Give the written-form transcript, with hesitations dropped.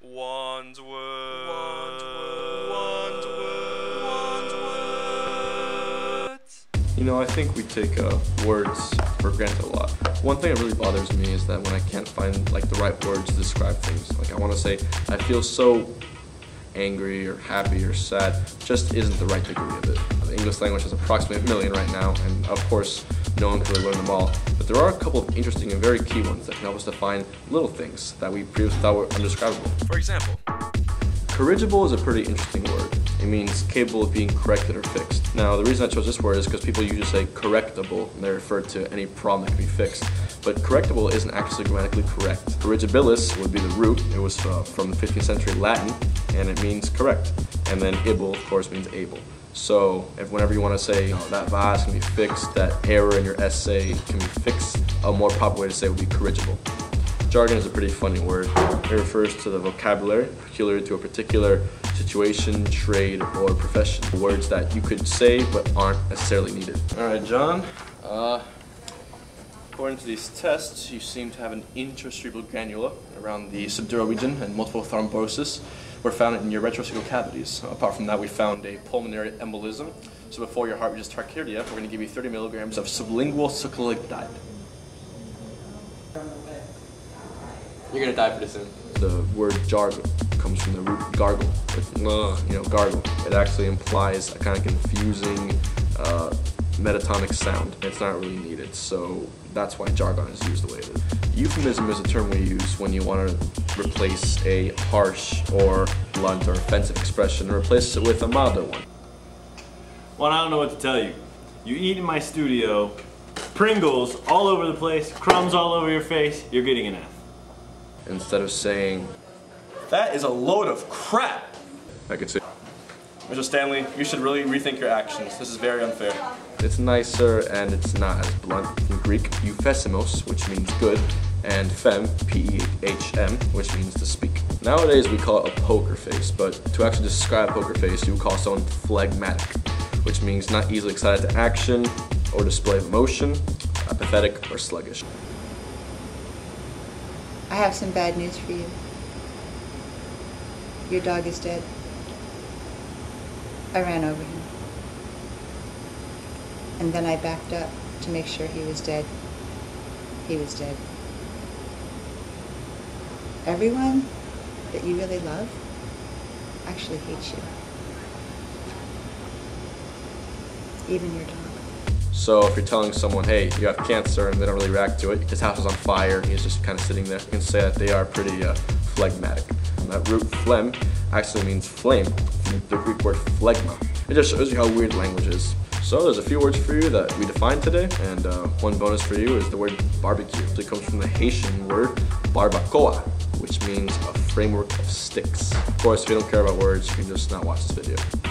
Juan's word. Juan's word. Juan's word. Juan's words. You know, I think we take words for granted a lot. One thing that really bothers me is that when I can't find like the right words to describe things. Like I want to say, I feel so angry or happy or sad, just isn't the right degree of it. The English language has approximately 1 million right now, and of course, no one can really learn them all. But there are a couple of interesting and very key ones that can help us define little things that we previously thought were undescribable. For example, corrigible is a pretty interesting word. It means capable of being corrected or fixed. Now, the reason I chose this word is because people usually say correctable, and they refer to any problem that can be fixed. But correctable isn't actually grammatically correct. Corrigibilis would be the root. It was from the 15th century Latin, and it means correct. And then able, of course, means able. So, if whenever you want to say, that vase can be fixed, that error in your essay can be fixed, a more proper way to say it would be corrigible. Jargon is a pretty funny word. It refers to the vocabulary peculiar to a particular situation, trade, or profession. Words that you could say but aren't necessarily needed. Alright, John. According to these tests, you seem to have an intracerebral granula around the subdural region, and multiple thrombosis were found in your retrocystal cavities. Apart from that, we found a pulmonary embolism. So before your heart reaches tachycardia, we're going to give you 30 milligrams of sublingual succinylcholine. You're going to die pretty soon. The word jargle comes from the root gargle. Gargle. It actually implies a kind of confusing metatonic sound. It's not really needed, so that's why jargon is used the way it is. Euphemism is a term we use when you want to replace a harsh or blunt or offensive expression and replace it with a milder one. Well, I don't know what to tell you. You eat in my studio, Pringles all over the place, crumbs all over your face, you're getting an F. Instead of saying, that is a load of crap. I could say, Mr. Stanley, you should really rethink your actions. This is very unfair. it's nicer and it's not as blunt. In Greek, euphesimos, which means good, and phem, P-E-H-M, which means to speak. Nowadays we call it a poker face, but to actually describe a poker face, you would call someone phlegmatic, which means not easily excited to action or display of emotion, apathetic or sluggish. I have some bad news for you. Your dog is dead. I ran over him. And then I backed up to make sure he was dead. He was dead. Everyone that you really love actually hates you. Even your dog. So if you're telling someone, hey, you have cancer, and they don't really react to it, his house is on fire, and he's just kind of sitting there, you can say that they are pretty phlegmatic. And that root phlegm actually means flame, from the Greek word phlegma. It just shows you how weird language is. So there's a few words for you that we defined today, and one bonus for you is the word barbecue. It comes from the Haitian word barbacoa, which means a framework of sticks. Of course, if you don't care about words, you can just not watch this video.